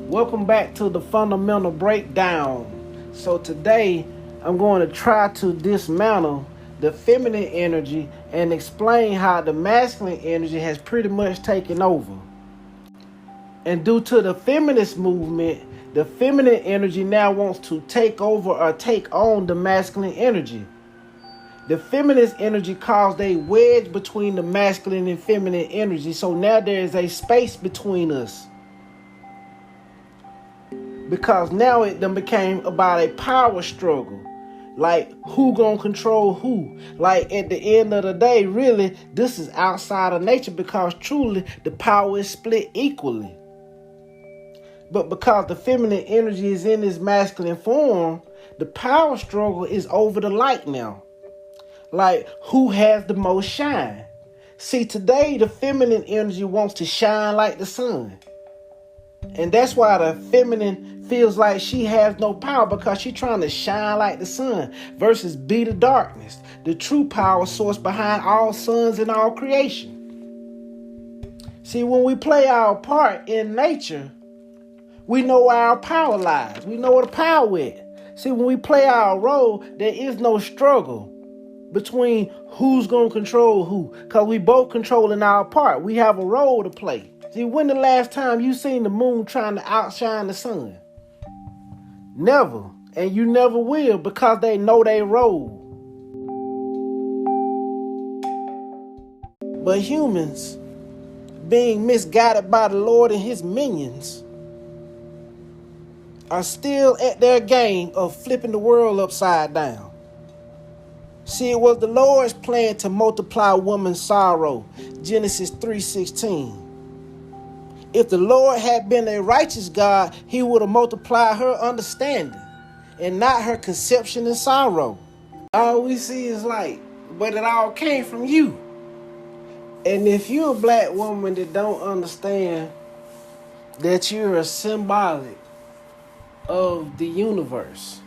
Welcome back to the fundamental breakdown. So today I'm going to try to dismantle the feminine energy and explain how the masculine energy has pretty much taken over. And due to the feminist movement, the feminine energy now wants to take over or take on the masculine energy. The feminist energy caused a wedge between the masculine and feminine energy, so now there is a space between us. Because now it then became about a power struggle. Like, who gonna control who? Like, at the end of the day, really, this is outside of nature because truly the power is split equally. But because the feminine energy is in its masculine form, the power struggle is over the light now. Like, who has the most shine? See, today the feminine energy wants to shine like the sun. And that's why the feminine feels like she has no power, because she's trying to shine like the sun versus be the darkness, the true power source behind all suns and all creation. See, when we play our part in nature, we know where our power lies. We know where the power is. See, when we play our role, there is no struggle between who's going to control who, because we both controlling our part. We have a role to play. See, when the last time you seen the moon trying to outshine the sun? Never. And you never will, because they know their role. But humans, being misguided by the Lord and his minions, are still at their game of flipping the world upside down. See, it was the Lord's plan to multiply woman's sorrow. Genesis 3:16. If the Lord had been a righteous God, he would have multiplied her understanding and not her conception and sorrow. All we see is light, but it all came from you. And if you're a black woman that don't understand that you're a symbolic of the universe,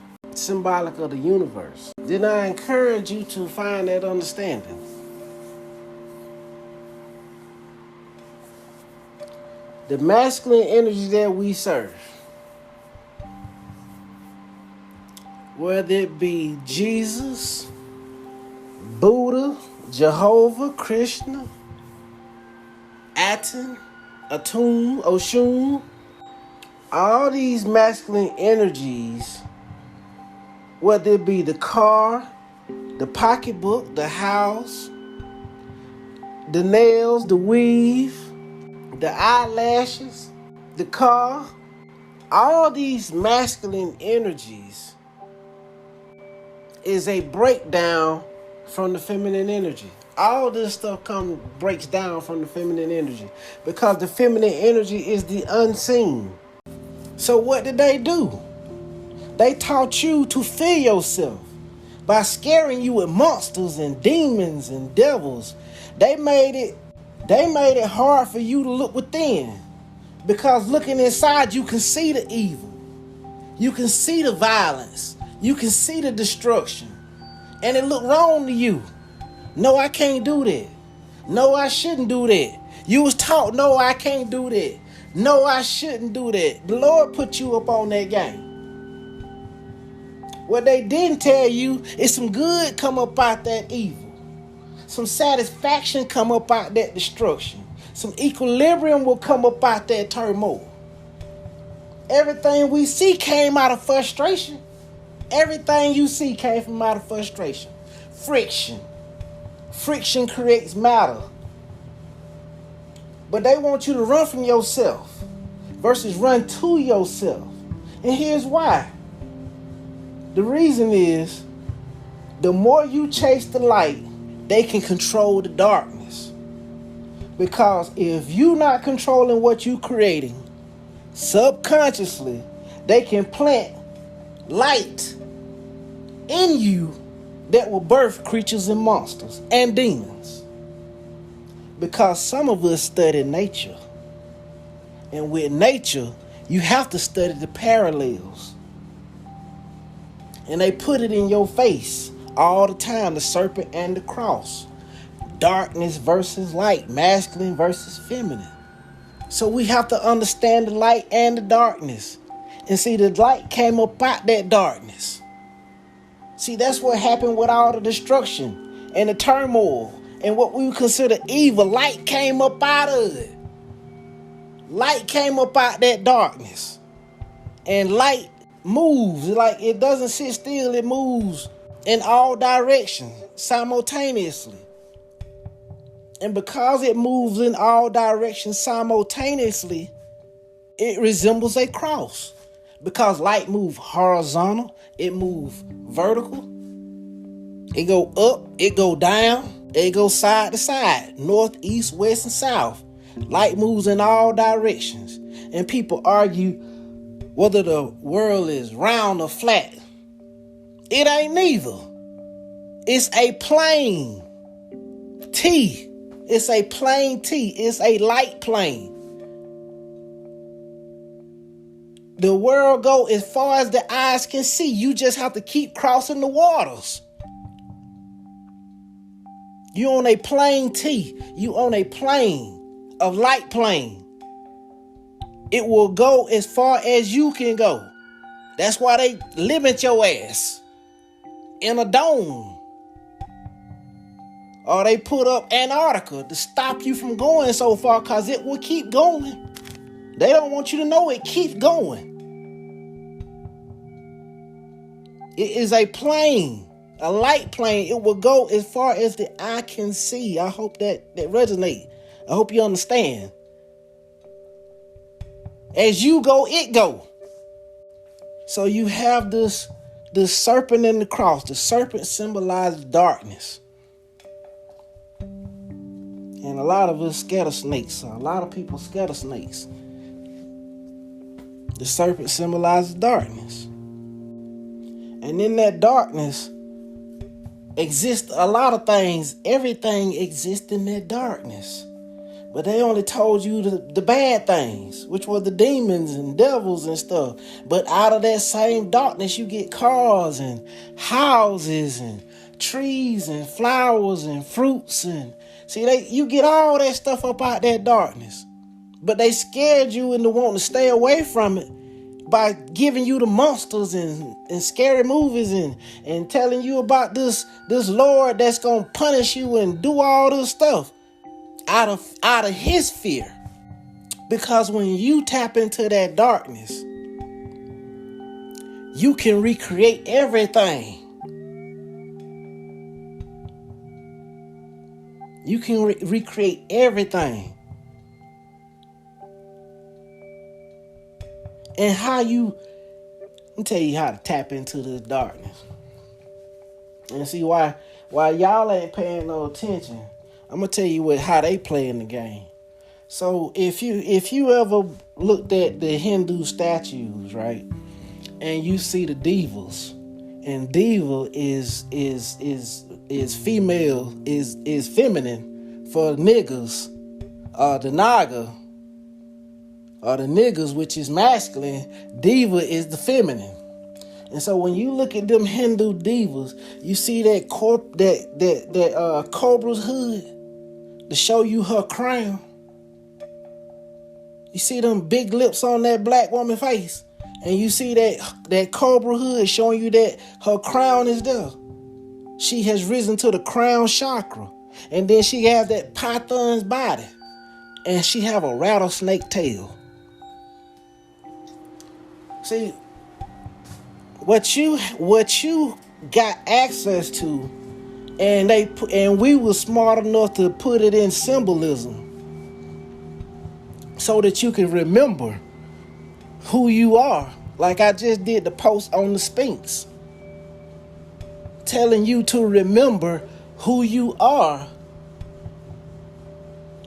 then I encourage you to find that understanding. The masculine energy that we serve, whether it be Jesus, Buddha, Jehovah, Krishna, Aten, Atum, Oshun, all these masculine energies, whether it be the car, the pocketbook, the house, the nails, the weave, the eyelashes, the car, all these masculine energies is a breakdown from the feminine energy. All this stuff breaks down from the feminine energy, because the feminine energy is the unseen. So what did they do? They taught you to fear yourself by scaring you with monsters and demons and devils. They made it hard for you to look within, because looking inside you can see the evil. You can see the violence. You can see the destruction. And it look wrong to you. No, I can't do that. No, I shouldn't do that. You was taught, no, I can't do that. No, I shouldn't do that. The Lord put you up on that game. What they didn't tell you is some good come up out that evil. Some satisfaction come up out that destruction. Some equilibrium will come up out that turmoil. Everything we see came out of frustration. Everything you see came from out of frustration. Friction. Friction creates matter. But they want you to run from yourself versus run to yourself. And here's why. The reason is, the more you chase the light, they can control the darkness. Because if you're not controlling what you're creating, subconsciously, they can plant light in you that will birth creatures and monsters and demons. Because some of us study nature. And with nature, you have to study the parallels. And they put it in your face all the time, the serpent and the cross. Darkness versus light, masculine versus feminine. So we have to understand the light and the darkness. And see, the light came up out that darkness. See, that's what happened with all the destruction and the turmoil and what we would consider evil. Light came up out of it. Light came up out that darkness. And light moves. Like, it doesn't sit still. It moves in all directions simultaneously. And because it moves in all directions simultaneously, it resembles a cross. Because light moves horizontal, it moves vertical. It go up, it go down, it go side to side, north, east, west, and south. Light moves in all directions. And people argue whether the world is round or flat. It ain't neither. It's a plane T. It's a plane T. It's a light plane. The world go as far as the eyes can see. You just have to keep crossing the waters. You on a plane T. You on a plane, a light plane. It will go as far as you can go. That's why they limit your ass in a dome. Or they put up Antarctica to stop you from going so far, because it will keep going. They don't want you to know it keeps going. It is a plane, a light plane. It will go as far as the eye can see. I hope that resonates. I hope you understand. As you go, it go. So you have this serpent in the cross. The serpent symbolizes darkness. And a lot of us scared of snakes. A lot of people scared of snakes. The serpent symbolizes darkness. And in that darkness exists a lot of things. Everything exists in that darkness. But they only told you the bad things, which were the demons and devils and stuff. But out of that same darkness, you get cars and houses and trees and flowers and fruits. And see, you get all that stuff up out that darkness. But they scared you into wanting to stay away from it by giving you the monsters and scary movies and telling you about this Lord that's going to punish you and do all this stuff out of his fear. Because when you tap into that darkness, you can recreate everything. You can recreate everything. And let me tell you how to tap into this darkness. And see why y'all ain't paying no attention. I'm gonna tell you how they play in the game. So if you ever looked at the Hindu statues, right, and you see the devas, and deva is female, is feminine for niggas, the naga, or the niggas, which is masculine. Deva is the feminine. And so when you look at them Hindu devas, you see that cobra's hood to show you her crown. You see them big lips on that black woman face, and you see that cobra hood showing you that her crown is there. She has risen to the crown chakra, and then she has that python's body, and she have a rattlesnake tail. See, what you got access to, and we were smart enough to put it in symbolism so that you can remember who you are. Like I just did the post on the Sphinx, telling you to remember who you are,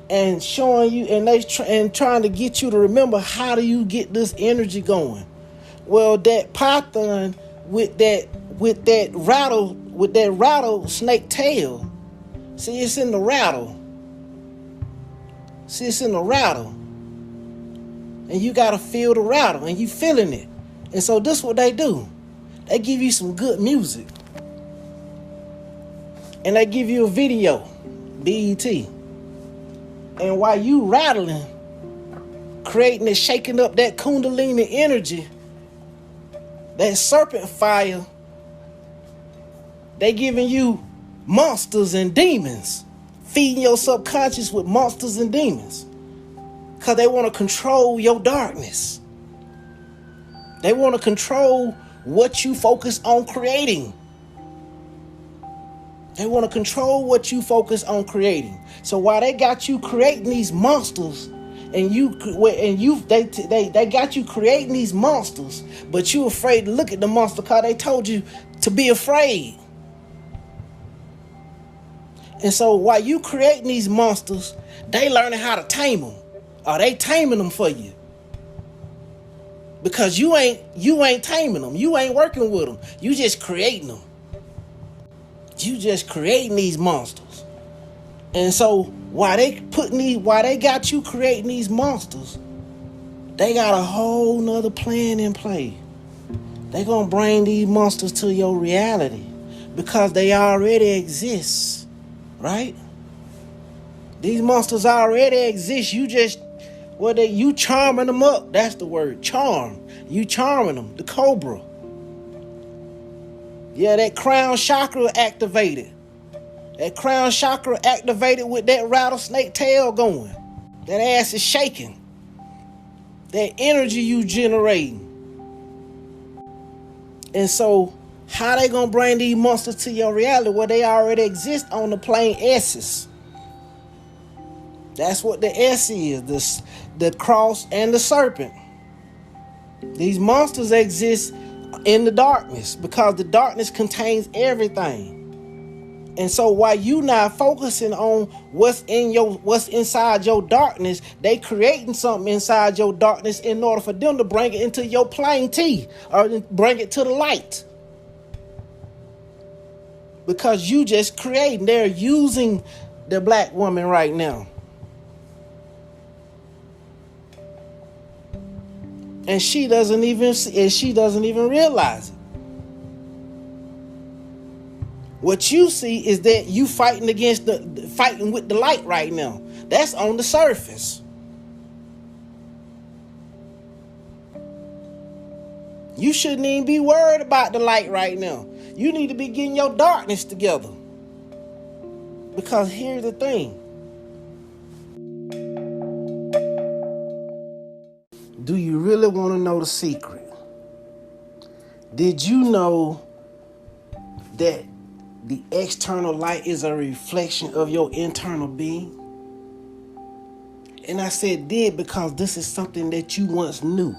and showing you, and trying to get you to remember, how do you get this energy going? Well, that python with that rattlesnake tail. See, it's in the rattle. And you gotta feel the rattle, and you feeling it. And so this is what they do. They give you some good music, and they give you a video, BET. And while you rattling, creating and shaking up that kundalini energy, that serpent fire. They giving you monsters and demons, feeding your subconscious with monsters and demons, because they want to control your darkness. They want to control what you focus on creating. They want to control what you focus on creating. So while they got you creating these monsters, they got you creating these monsters, but you afraid to look at the monster because they told you to be afraid. And so while you creating these monsters, they learning how to tame them, or they taming them for you. Because you ain't taming them. You ain't working with them. You just creating them. You just creating these monsters. And so while they got you creating these monsters, they got a whole nother plan in play. They gonna bring these monsters to your reality because they already exist, right? These monsters already exist. You charming them up. That's the word, charm. You charming them. The cobra. Yeah, that crown chakra activated. That crown chakra activated with that rattlesnake tail going. That ass is shaking. That energy you generating. And so, how they gonna bring these monsters to your reality? Well, they already exist on the plane S's. That's what the S is, the cross and the serpent. These monsters exist in the darkness because the darkness contains everything. And so while you not focusing on what's inside your darkness, they creating something inside your darkness in order for them to bring it into your plain T or bring it to the light. Because you just creating. They're using the black woman right now. And she doesn't even realize it. What you see is that you fighting with the light right now. That's on the surface. You shouldn't even be worried about the light right now. You need to be getting your darkness together. Because here's the thing. Do you really want to know the secret? Did you know that the external light is a reflection of your internal being? And I said did because this is something that you once knew.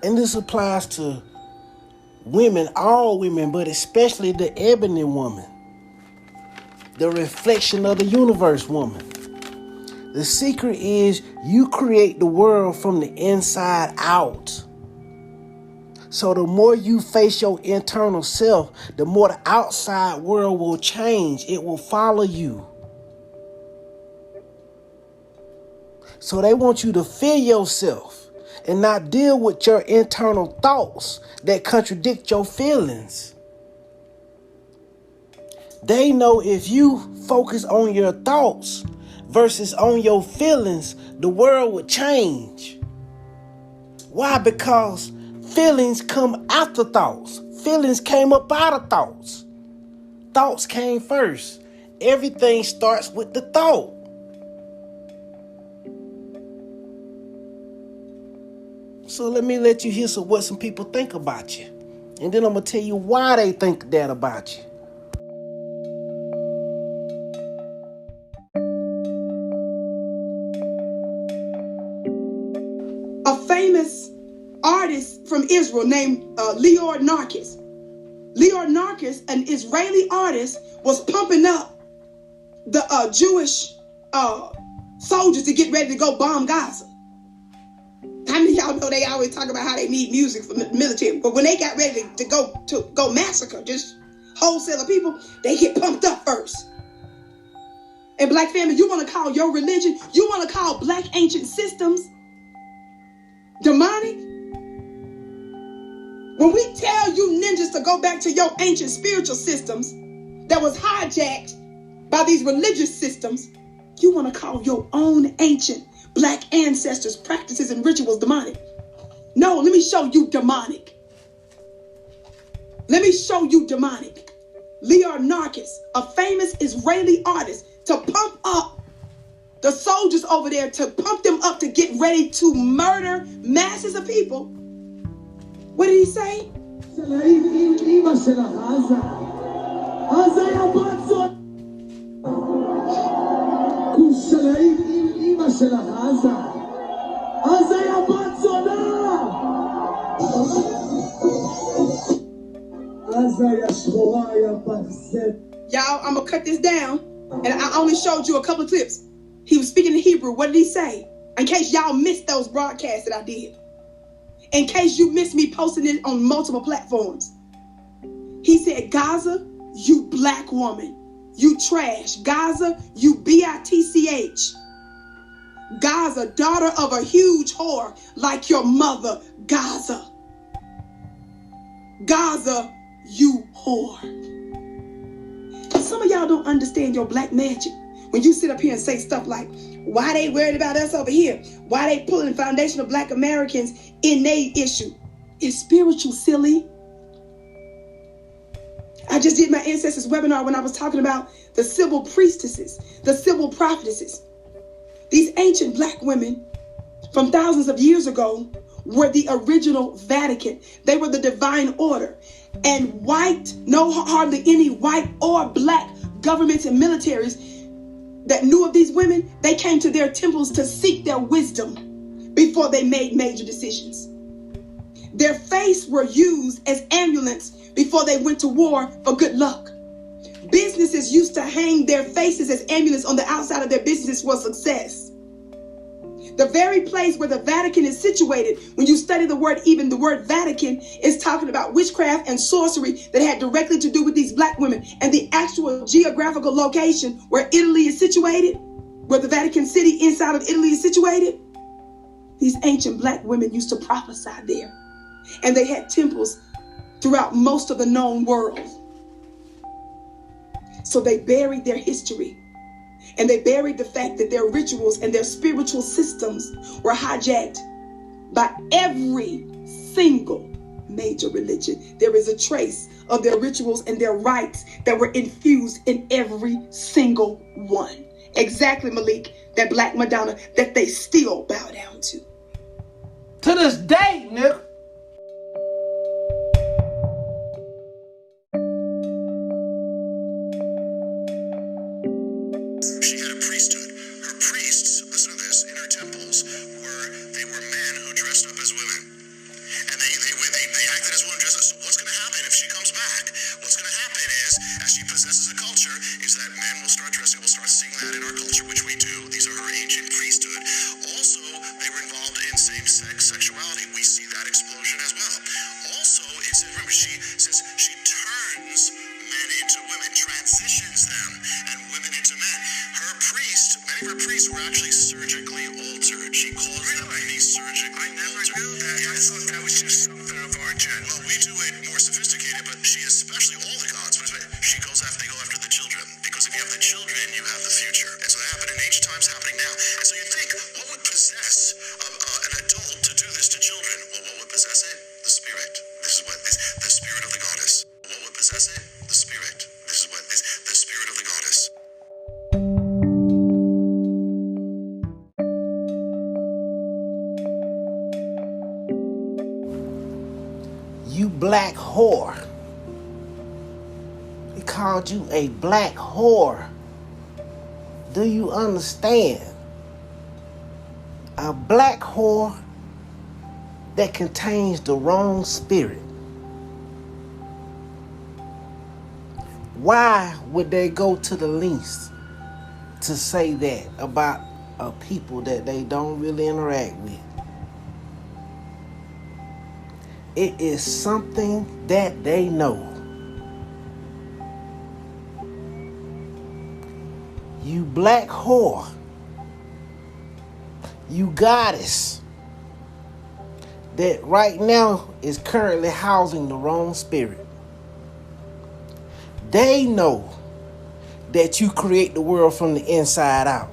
And this applies to women, all women, but especially the ebony woman, the reflection of the universe woman. The secret is you create the world from the inside out. So the more you face your internal self, the more the outside world will change. It will follow you. So they want you to feel yourself and not deal with your internal thoughts that contradict your feelings. They know if you focus on your thoughts versus on your feelings, the world would change. Why? Because feelings come after thoughts. Feelings came up out of thoughts. Thoughts came first. Everything starts with the thought. So let me let you hear what some people think about you. And then I'm going to tell you why they think that about you. A famous artist from Israel named Leor Narkis. Leor Narkis, an Israeli artist, was pumping up the Jewish soldiers to get ready to go bomb Gaza. How many of y'all know they always talk about how they need music for the military? But when they got ready to go massacre, just wholesale of people, they get pumped up first. And black family, you want to call your religion, you want to call black ancient systems demonic? When we tell you ninjas to go back to your ancient spiritual systems that was hijacked by these religious systems, You want to call your own ancient black ancestors' practices and rituals demonic? No, let me show you demonic. Let me show you demonic. Leor Narkis, a famous Israeli artist, to pump up the soldiers over there, to pump them up to get ready to murder masses of people. What did he say? Y'all, I'm gonna cut this down, and I only showed you a couple of clips. He was speaking in Hebrew. What did he say? In case y'all missed those broadcasts that I did. In case you missed me posting it on multiple platforms. He said, Gaza, you black woman, you trash. Gaza, you bitch. Gaza, daughter of a huge whore like your mother, Gaza. Gaza, you whore. Some of y'all don't understand your black magic. When you sit up here and say stuff like, why they worried about us over here? Why they pulling foundational black Americans in their issue? It's spiritual, silly. I just did my ancestors webinar when I was talking about the civil priestesses, the civil prophetesses. These ancient black women from thousands of years ago were the original Vatican. They were the divine order. And hardly any white or black governments and militaries that knew of these women, they came to their temples to seek their wisdom before they made major decisions. Their face were used as amulets before they went to war for good luck. Businesses used to hang their faces as amulets on the outside of their businesses for success. The very place where the Vatican is situated, when you study the word, even the word Vatican is talking about witchcraft and sorcery that had directly to do with these black women. And the actual geographical location where Italy is situated, where the Vatican City inside of Italy is situated, these ancient black women used to prophesy there. And they had temples throughout most of the known world. So they buried their history. And they buried the fact that their rituals and their spiritual systems were hijacked by every single major religion. There is a trace of their rituals and their rites that were infused in every single one. Exactly, Malik, that Black Madonna that they still bow down to. To this day, nigga. You black whore. They called you a black whore. Do you understand? A black whore that contains the wrong spirit. Why would they go to the lengths to say that about a people that they don't really interact with? It is something that they know. You black whore. You goddess that right now is currently housing the wrong spirit. They know that you create the world from the inside out.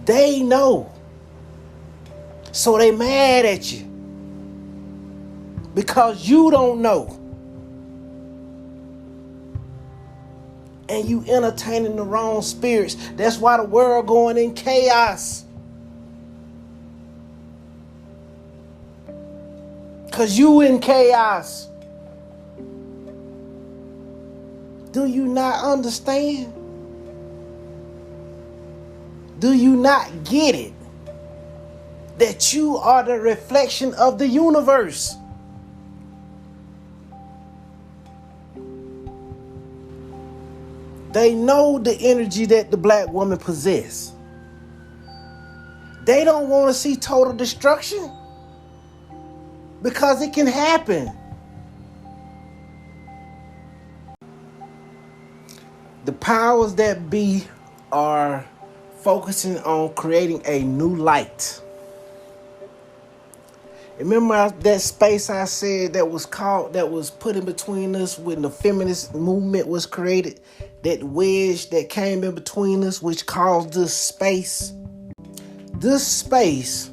They know. So they mad at you. Because you don't know. And you entertaining the wrong spirits. That's why the world going in chaos. Because you in chaos. Do you not understand? Do you not get it? That you are the reflection of the universe. They know the energy that the black woman possesses. They don't want to see total destruction. Because it can happen. The powers that be are focusing on creating a new light. Remember that space I said that was put in between us when the feminist movement was created? That wedge that came in between us, which caused this space? This space,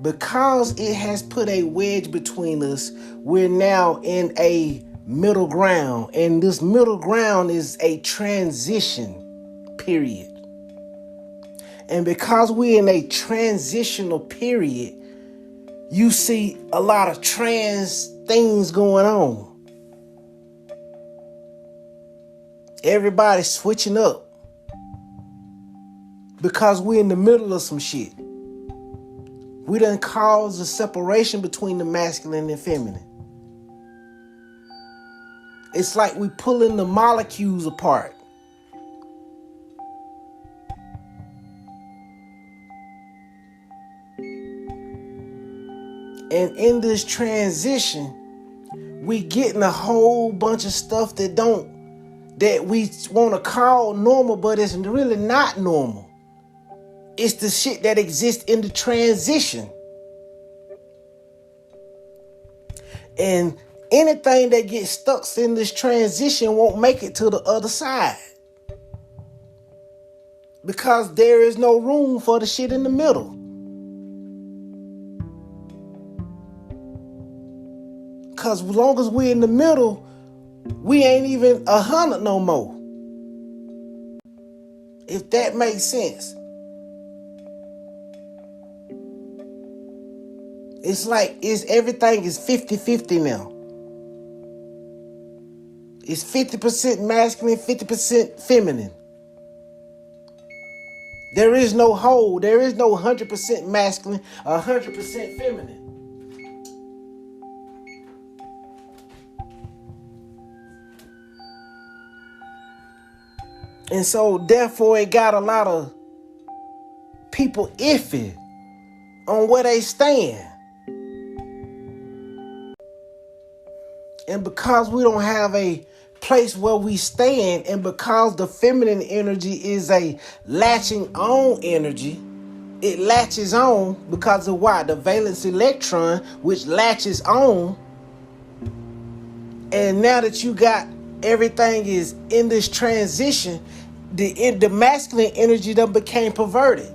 because it has put a wedge between us, we're now in a middle ground. And this middle ground is a transition period. And because we're in a transitional period, you see a lot of trans things going on. Everybody's switching up. Because we're in the middle of some shit. We done caused a separation between the masculine and feminine. It's like we pulling the molecules apart. And in this transition, we getting a whole bunch of stuff that we want to call normal, but it's really not normal. It's the shit that exists in the transition. And anything that gets stuck in this transition won't make it to the other side. Because there is no room for the shit in the middle. Because as long as we're in the middle, we ain't even 100 no more. If that makes sense. It's like everything is 50-50 now. It's 50% masculine, 50% feminine. There is no whole. There is no 100% masculine, 100% feminine. And so, therefore, it got a lot of people iffy on where they stand. And because we don't have a place where we stand, and because the feminine energy is a latching on energy, it latches on because of why? The valence electron, which latches on. And now that you got everything is in this transition, the masculine energy done became perverted.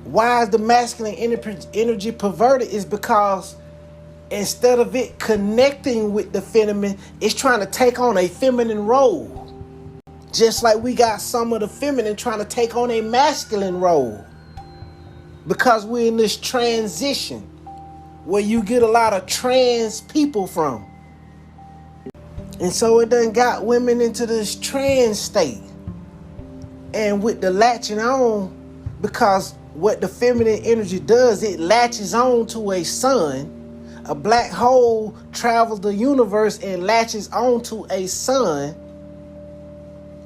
Why is the masculine energy perverted? Is because instead of it connecting with the feminine, it's trying to take on a feminine role. Just like we got some of the feminine trying to take on a masculine role. Because we're in this transition where you get a lot of trans people from. And so it done got women into this trans state. And with the latching on, because what the feminine energy does, it latches on to a sun. A black hole travels the universe and latches onto a sun,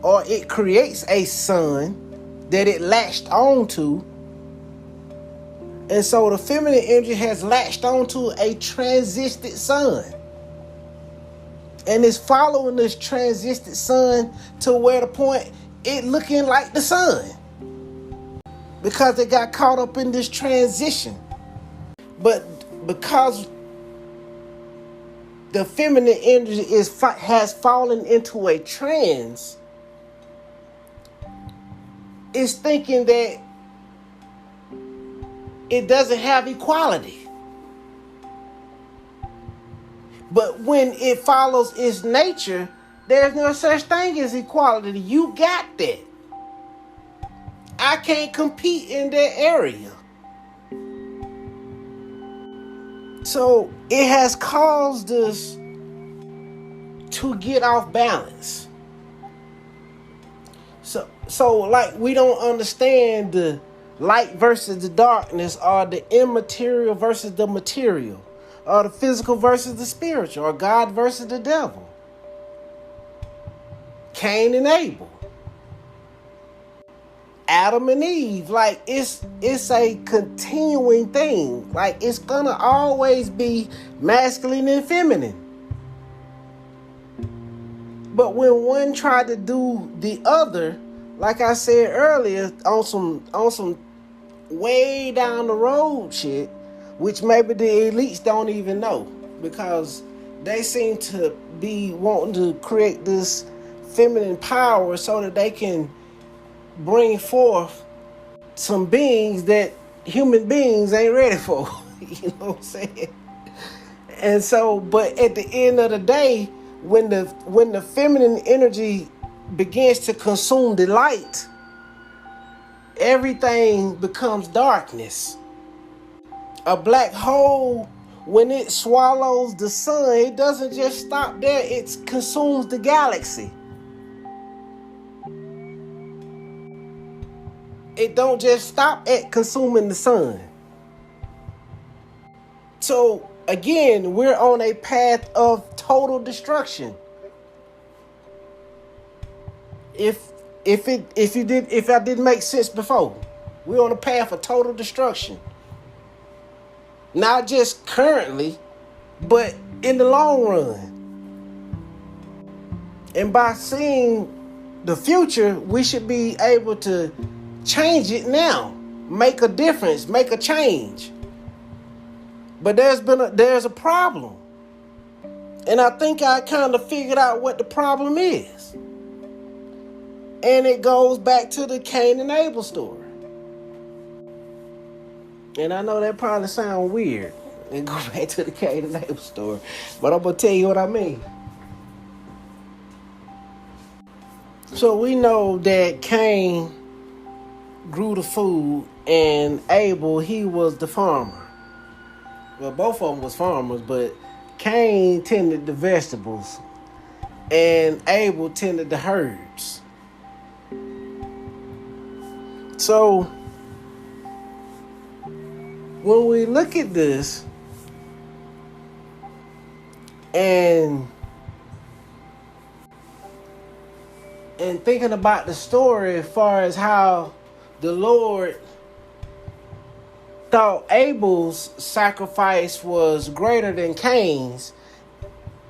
or it creates a sun that it latched onto. And so the feminine energy has latched onto a transited sun. And it's following this transited sun to where the point it looking like the sun. Because it got caught up in this transition. But because the feminine energy has fallen into a trance, is thinking that it doesn't have equality. But when it follows its nature, there's no such thing as equality. You got that. I can't compete in that area. So it has caused us to get off balance. So like we don't understand the light versus the darkness, or the immaterial versus the material, or the physical versus the spiritual, or God versus the devil. Cain and Abel. Adam and Eve. Like it's a continuing thing. Like it's gonna always be masculine and feminine. But when one tried to do the other, like I said earlier, on some way down the road shit, which maybe the elites don't even know, because they seem to be wanting to create this feminine power so that they can bring forth some beings that human beings ain't ready for. You know what I'm saying? And so, but at the end of the day, when the feminine energy begins to consume the light, everything becomes darkness. A black hole, when it swallows the sun, it doesn't just stop there, it consumes the galaxy. It don't just stop at consuming the sun. So again, we're on a path of total destruction. If I didn't make sense before, we're on a path of total destruction. Not just currently, but in the long run. And by seeing the future, we should be able to change it now. Make a difference, make a change. But there's a problem. And I think I kind of figured out what the problem is. And it goes back to the Cain and Abel story. And I know that probably sounds weird. And go back to the Cain and Abel story. But I'm going to tell you what I mean. So we know that Cain grew the food and Abel, he was the farmer. Well, both of them was farmers, but Cain tended the vegetables and Abel tended the herbs. So when we look at this and thinking about the story as far as how the Lord thought Abel's sacrifice was greater than Cain's,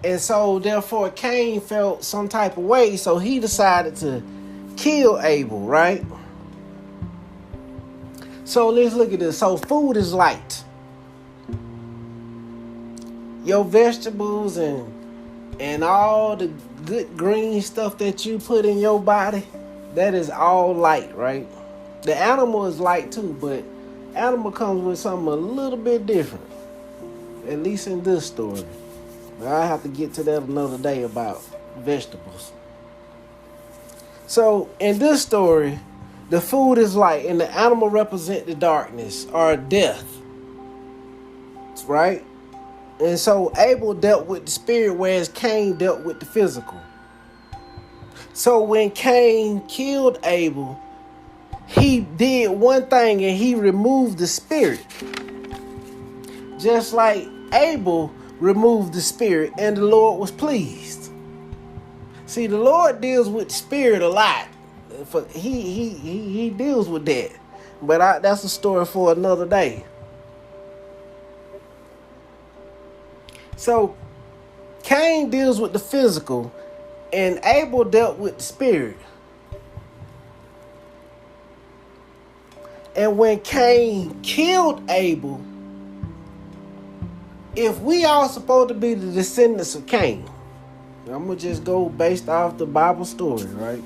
and so therefore Cain felt some type of way, so he decided to kill Abel, right? So let's look at this. So food is light. Your vegetables and all the good green stuff that you put in your body, that is all light, right? The animal is light too, but animal comes with something a little bit different, at least in this story. I have to get to that another day about vegetables. So in this story, the food is light and the animal represent the darkness or death, right? And so Abel dealt with the spirit, whereas Cain dealt with the physical. So when Cain killed Abel, he did one thing and he removed the spirit. Just like Abel removed the spirit and the Lord was pleased. See, the Lord deals with the spirit a lot. He deals with that. But that's a story for another day. So Cain deals with the physical and Abel dealt with the spirit. And when Cain killed Abel, if we all supposed to be the descendants of Cain, I'm going to just go based off the Bible story, right?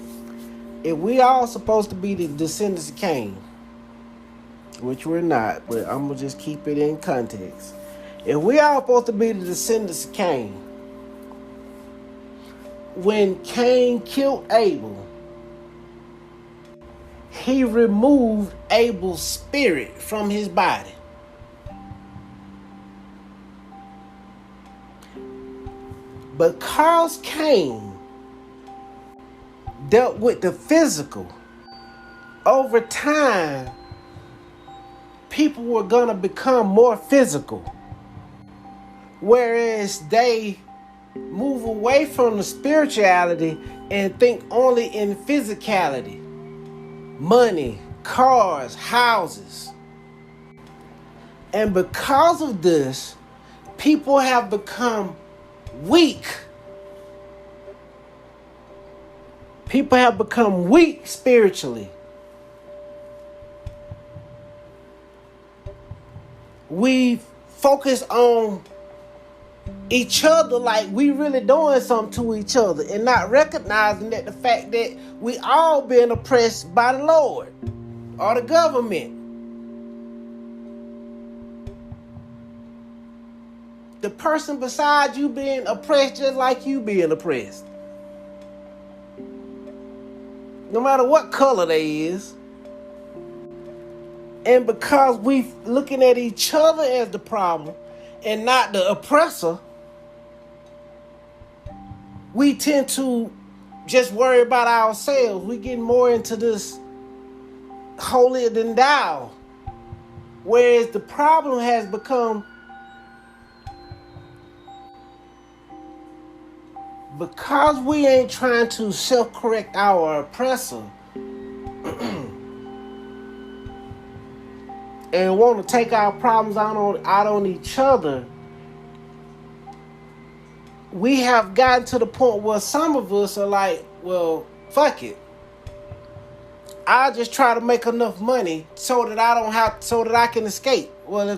if we all supposed to be the descendants of Cain, which we're not, but I'm gonna just keep it in context. If we all supposed to be the descendants of Cain, when Cain killed Abel, he removed Abel's spirit from his body. Because Cain dealt with the physical, over time, people were going to become more physical. Whereas they move away from the spirituality and think only in physicality. Money, cars, houses. And because of this, people have become weak. People have become weak spiritually. We focus on each other like we really doing something to each other and not recognizing that the fact that we all being oppressed by the Lord or the government. The person beside you being oppressed just like you being oppressed. No matter what color they is. And because we looking at each other as the problem and not the oppressor, we tend to just worry about ourselves. We get more into this holier than thou. Whereas the problem has become, because we ain't trying to self-correct our oppressor and want to take our problems out on each other, we have gotten to the point where some of us are like, well, fuck it. I'll just try to make enough money so that I can escape. Well,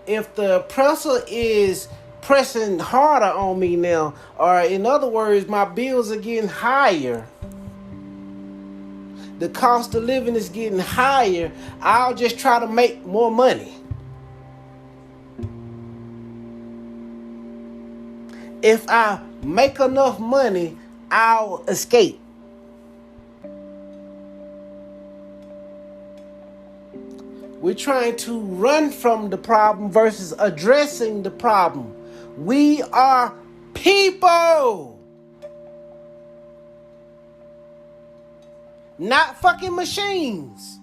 if the oppressor is pressing harder on me now, or in other words, my bills are getting higher, the cost of living is getting higher, I'll just try to make more money. If I make enough money, I'll escape. We're trying to run from the problem versus addressing the problem. We are people, not fucking machines.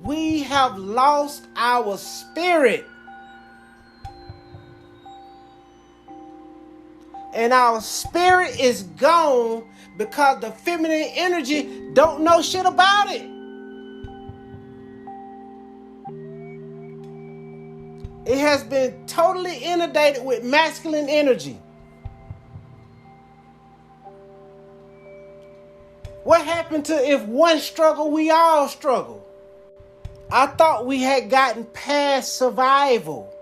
We have lost our spirit. And our spirit is gone because the feminine energy don't know shit about it. It has been totally inundated with masculine energy. What happened to if one struggle, we all struggle? I thought we had gotten past survival.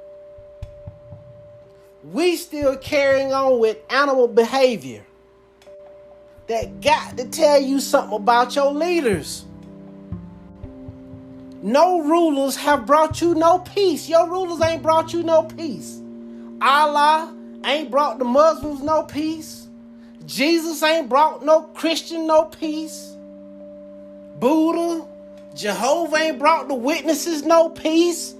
We still carrying on with animal behavior. That got to tell you something about your leaders. No rulers have brought you no peace. Your rulers ain't brought you no peace. Allah ain't brought the Muslims no peace. Jesus ain't brought no Christian no peace. Buddha, Jehovah ain't brought the witnesses no peace.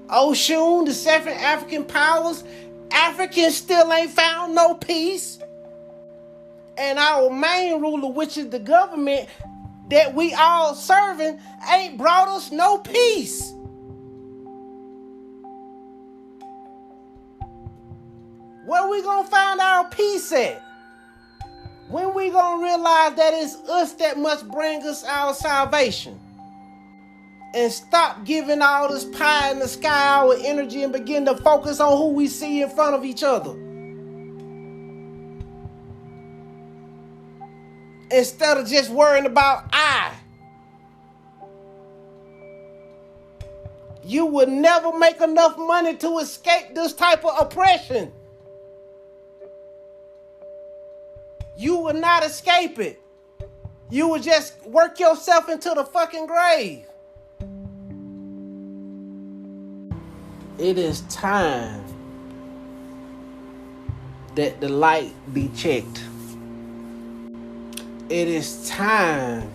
Oshun, the 7 African powers, Africans still ain't found no peace. And our main ruler, which is the government that we all serving, ain't brought us no peace. Where we gonna find our peace at? When we gonna realize that it's us that must bring us our salvation? And stop giving all this pie in the sky our energy and begin to focus on who we see in front of each other. Instead of just worrying about I. You will never make enough money to escape this type of oppression. You will not escape it. You will just work yourself into the fucking grave. It is time that the light be checked. It is time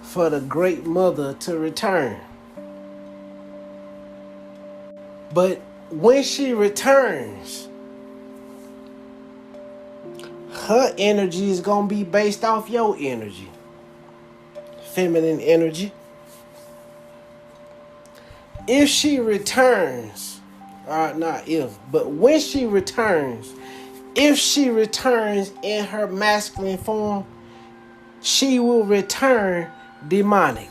for the great mother to return. But when she returns, her energy is going to be based off your energy. Feminine energy. If she returns, not if, but when she returns, if she returns in her masculine form, she will return demonic.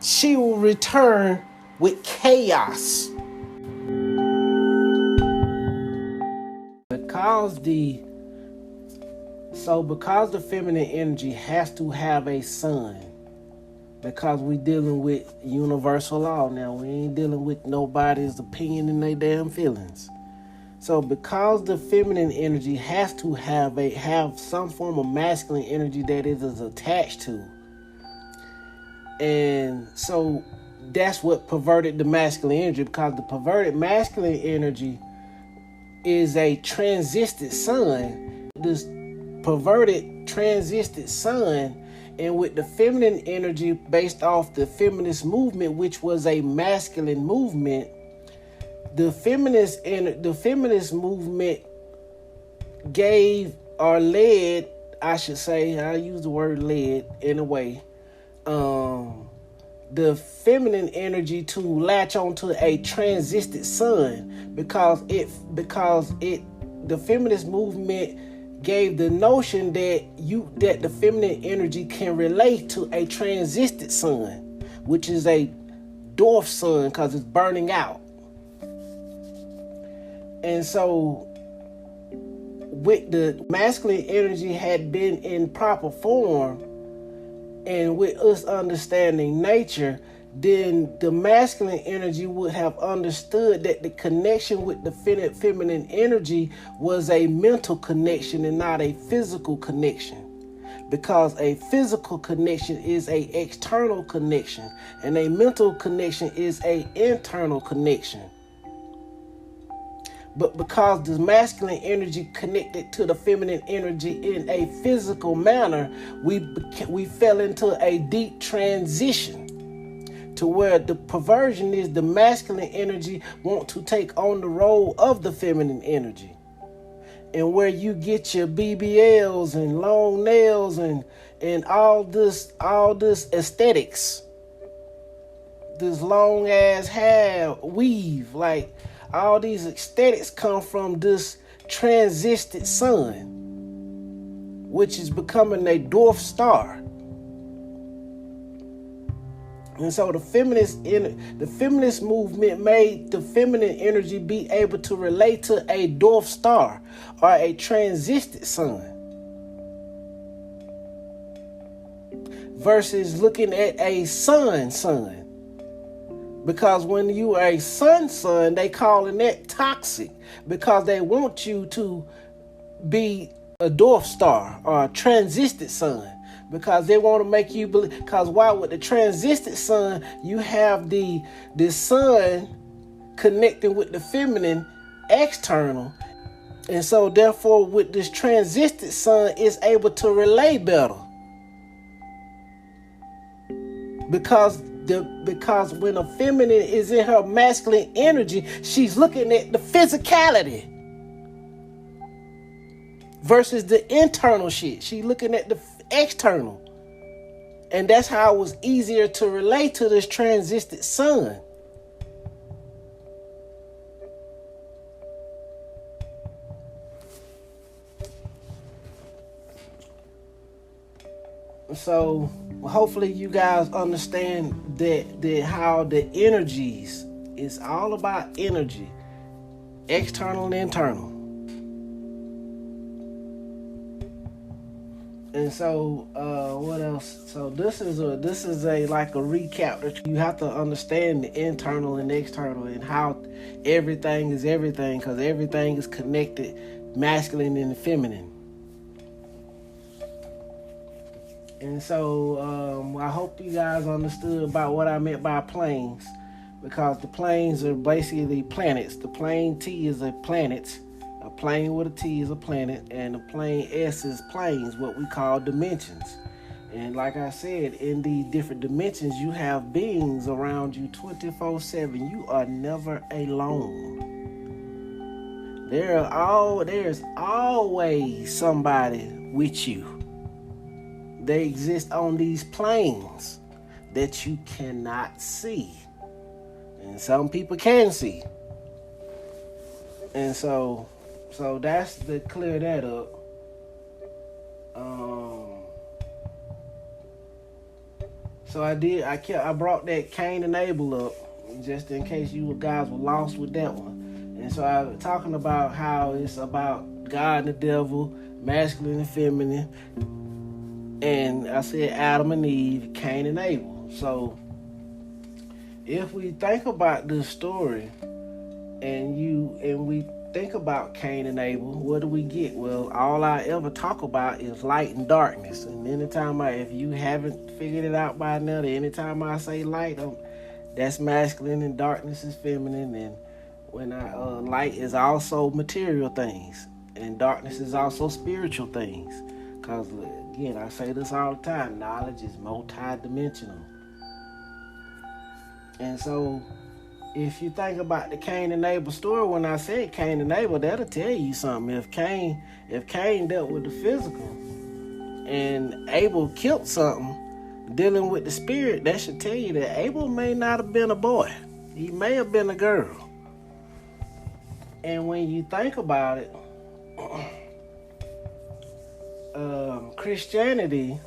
She will return with chaos. Because the feminine energy has to have a son, because we dealing with universal law now. We ain't dealing with nobody's opinion and their damn feelings. So because the feminine energy has to have some form of masculine energy that it is attached to. And so that's what perverted the masculine energy, because the perverted masculine energy is a transisted sun. This perverted transisted sun, and with the feminine energy based off the feminist movement, which was a masculine movement, the feminist movement gave or led, I should say, I use the word led in a way, the feminine energy to latch onto a transisted sun, because the feminist movement gave the notion that the feminine energy can relate to a transisted sun, which is a dwarf sun because it's burning out. And so with the masculine energy had been in proper form, and with us understanding nature, then the masculine energy would have understood that the connection with the feminine energy was a mental connection and not a physical connection. Because a physical connection is an external connection, and a mental connection is an internal connection. But because the masculine energy connected to the feminine energy in a physical manner, we fell into a deep transition to where the perversion is the masculine energy want to take on the role of the feminine energy. And where you get your BBLs and long nails and all this aesthetics, this long ass hair, weave, like all these aesthetics come from this transisted sun, which is becoming a dwarf star. And so the feminist movement made the feminine energy be able to relate to a dwarf star or a transisted sun, versus looking at a sun. Because when you are a sun, they calling that toxic, because they want you to be a dwarf star or a transisted sun. Because they want to make you believe, because why with the transisted sun, you have the sun connecting with the feminine external. And so therefore with this transisted sun is able to relay better. Because when a feminine is in her masculine energy, she's looking at the physicality versus the internal shit. She's looking at the external. And that's how it was easier to relate to this transisted sun. So hopefully you guys understand that how the energies is all about energy, external and internal. And so, what else? So this is a like a recap that you have to understand the internal and external and how everything is everything, because everything is connected, masculine and feminine. And so, I hope you guys understood about what I meant by planes, because the planes are basically planets. The plane T is a planet. A plane with a T is a planet, and the plane S is planes, what we call dimensions. And like I said, in these different dimensions, you have beings around you 24/7. You are never alone. There's always somebody with you. They exist on these planes that you cannot see, and some people can see. And so that's to clear that up. So I brought that Cain and Abel up just in case you guys were lost with that one. And so I was talking about how it's about God and the devil, masculine and feminine. And I said Adam and Eve, Cain and Abel. So if we think about this story and we think about Cain and Abel, what do we get? Well, all I ever talk about is light and darkness. And anytime if you haven't figured it out by now, anytime I say light, that's masculine and darkness is feminine. And when light is also material things, and darkness is also spiritual things. Because again, I say this all the time, knowledge is multi-dimensional. And so if you think about the Cain and Abel story, when I said Cain and Abel, that'll tell you something. If Cain dealt with the physical and Abel killed something dealing with the spirit, that should tell you that Abel may not have been a boy. He may have been a girl. And when you think about it, Christianity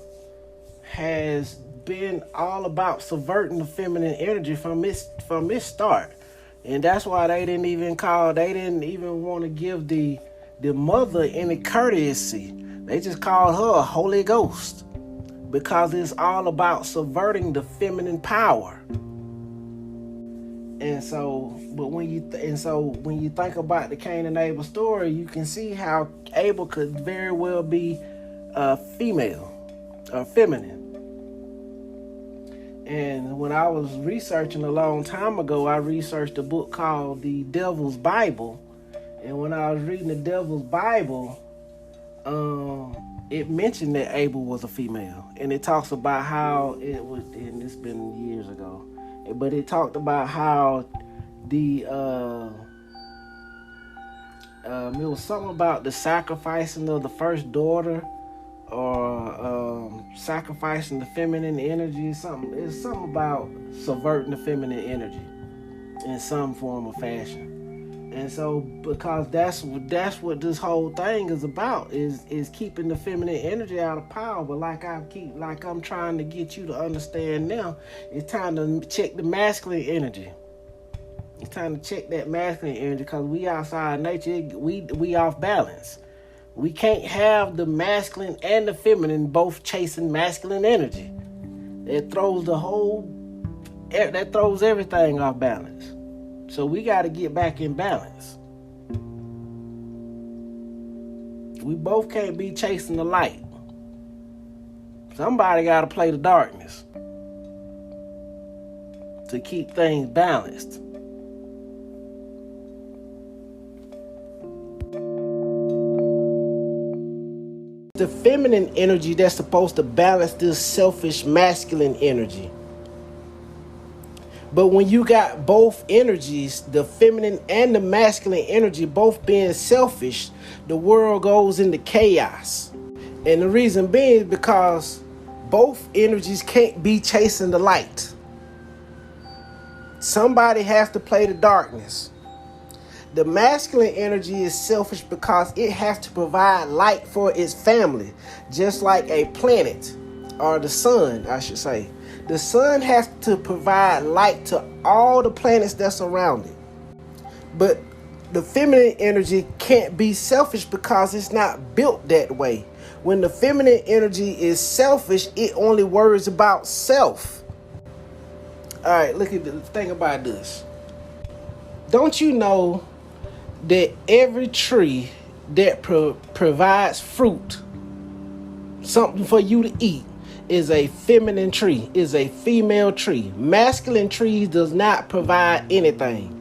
has been all about subverting the feminine energy from its start, and that's why they didn't even want to give the mother any courtesy. They just called her a Holy Ghost, because it's all about subverting the feminine power. And so when you think about the Cain and Abel story, you can see how Abel could very well be female or feminine. And when I was researching a long time ago, I researched a book called The Devil's Bible. And when I was reading the Devil's Bible, it mentioned that Abel was a female. And it talks about how it was, and it's been years ago, but it talked about how it was something about the sacrificing of the first daughter, or sacrificing the feminine energy. It's something about subverting the feminine energy in some form or fashion. And so, because that's what this whole thing is about, is keeping the feminine energy out of power. But like I'm trying to get you to understand now, it's time to check the masculine energy. It's time to check that masculine energy, because we outside nature, we off balance. We can't have the masculine and the feminine both chasing masculine energy. That throws everything off balance. So we got to get back in balance. We both can't be chasing the light. Somebody got to play the darkness to keep things balanced. The feminine energy that's supposed to balance this selfish masculine energy. But when you got both energies, the feminine and the masculine energy both being selfish, the world goes into chaos. And the reason being is because both energies can't be chasing the light. Somebody has to play the darkness. The masculine energy is selfish because it has to provide light for its family, just like a planet, or the sun, I should say. The sun has to provide light to all the planets that's around it. But the feminine energy can't be selfish because it's not built that way. When the feminine energy is selfish, it only worries about self. All right, look at the thing about this. Don't you know that every tree that provides fruit, something for you to eat, is a feminine tree, is a female tree. Masculine trees does not provide anything.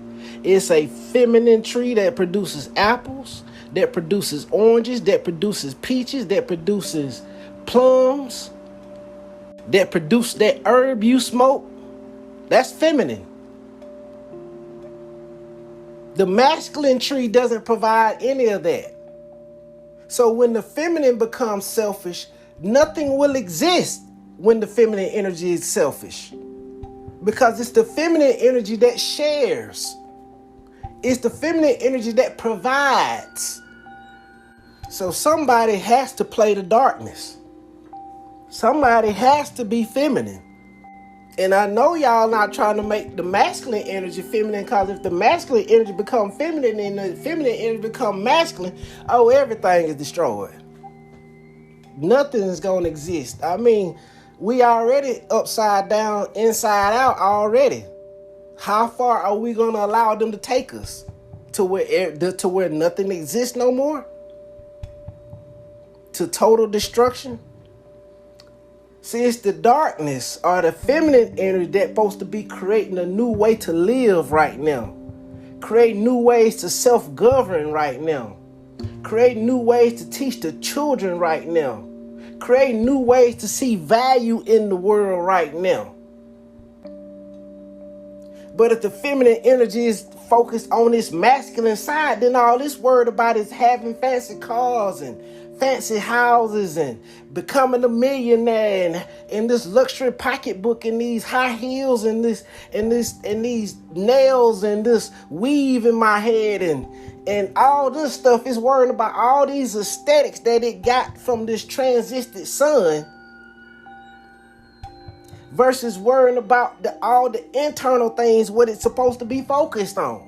It's a feminine tree that produces apples, that produces oranges, that produces peaches, that produces plums, that produce that herb you smoke. That's feminine. The masculine tree doesn't provide any of that. So when the feminine becomes selfish, nothing will exist when the feminine energy is selfish. Because it's the feminine energy that shares. It's the feminine energy that provides. So somebody has to play the darkness. Somebody has to be feminine. And I know y'all not trying to make the masculine energy feminine, because if the masculine energy become feminine and the feminine energy become masculine, oh, everything is destroyed. Nothing is going to exist. I mean, we already upside down, inside out already. How far are we going to allow them to take us? To where nothing exists no more? To total destruction? See, it's the darkness or the feminine energy that's supposed to be creating a new way to live right now. Create new ways to self-govern right now. Create new ways to teach the children right now. Create new ways to see value in the world right now. But if the feminine energy is focused on this masculine side, then all this word about is having fancy cars and fancy houses and becoming a millionaire and this luxury pocketbook and these high heels and these nails and this weave in my head and all this stuff is worrying about all these aesthetics that it got from this transisted sun, versus worrying about all the internal things, what it's supposed to be focused on.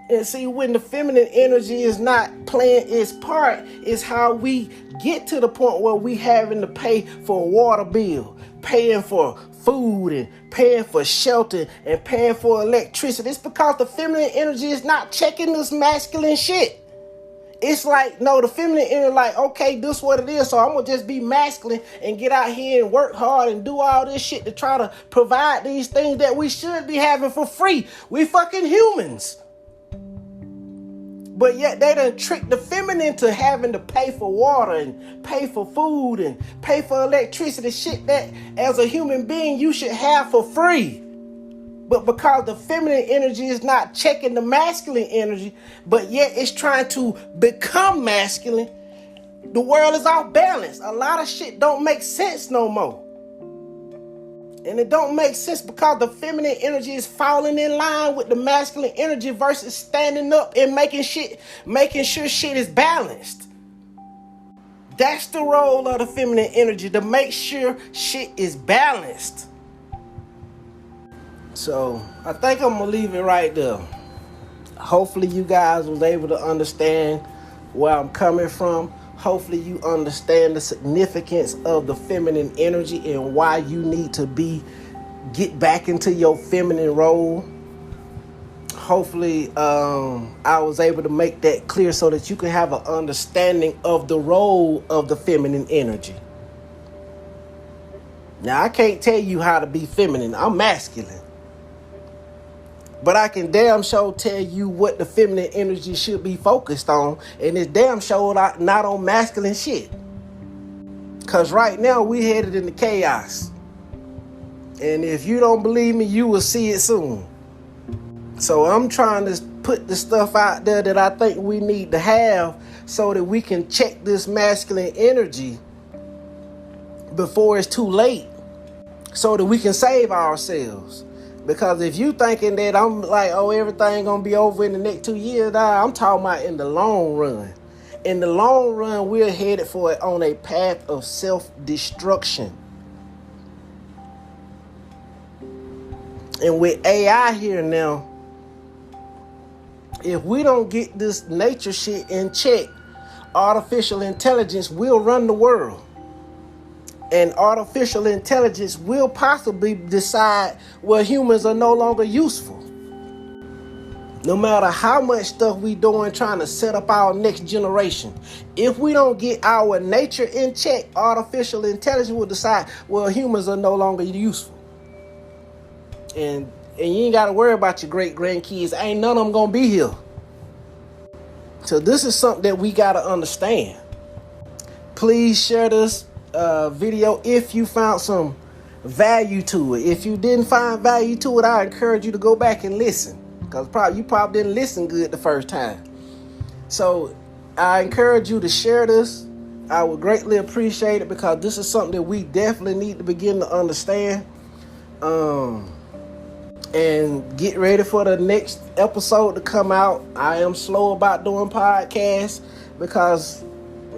And see, when the feminine energy is not playing its part, is how we get to the point where we having to pay for a water bill, paying for food and paying for shelter and paying for electricity. It's because the feminine energy is not checking this masculine shit. It's like, no, the feminine energy like, okay, this is what it is, so I'm going to just be masculine and get out here and work hard and do all this shit to try to provide these things that we should be having for free. We fucking humans. But yet they done tricked the feminine to having to pay for water and pay for food and pay for electricity, shit that as a human being you should have for free. But because the feminine energy is not checking the masculine energy, but yet it's trying to become masculine, the world is off balance. A lot of shit don't make sense no more. And it don't make sense because the feminine energy is falling in line with the masculine energy versus standing up and making sure shit is balanced. That's the role of the feminine energy, to make sure shit is balanced. So I think I'm gonna leave it right there. Hopefully you guys was able to understand where I'm coming from. Hopefully you understand the significance of the feminine energy and why you need to get back into your feminine role. Hopefully I was able to make that clear so that you can have an understanding of the role of the feminine energy. Now, I can't tell you how to be feminine. I'm masculine. But I can damn sure tell you what the feminine energy should be focused on. And it's damn sure not on masculine shit. Because right now we headed into chaos. And if you don't believe me, you will see it soon. So I'm trying to put the stuff out there that I think we need to have so that we can check this masculine energy before it's too late. So that we can save ourselves. Because if you thinking that I'm like, oh, everything gonna be over in the next 2 years, I'm talking about in the long run. In the long run, we're headed for it on a path of self-destruction. And with AI here now, if we don't get this nature shit in check, artificial intelligence will run the world. And artificial intelligence will possibly decide, well, humans are no longer useful. No matter how much stuff we doing trying to set up our next generation, if we don't get our nature in check, artificial intelligence will decide, well, humans are no longer useful. And you ain't got to worry about your great-grandkids. Ain't none of them going to be here. So this is something that we got to understand. Please share this video if you found some value to it. If you didn't find value to it, I encourage you to go back and listen, because you probably didn't listen good the first time. So I encourage you to share this. I would greatly appreciate it, because this is something that we definitely need to begin to understand. And get ready for the next episode to come out. I am slow about doing podcasts because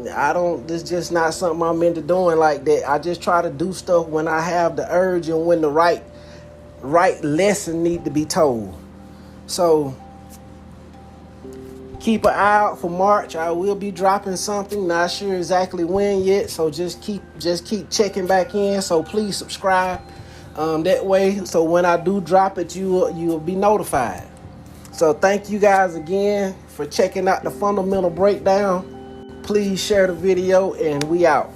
this is just not something I'm into doing like that. I just try to do stuff when I have the urge and when the right lesson need to be told. So keep an eye out for March. I will be dropping something. Not sure exactly when yet. So just keep checking back in. So please subscribe. That way, so when I do drop it, you'll be notified. So thank you guys again for checking out the fundamental breakdown. Please share the video, and we out.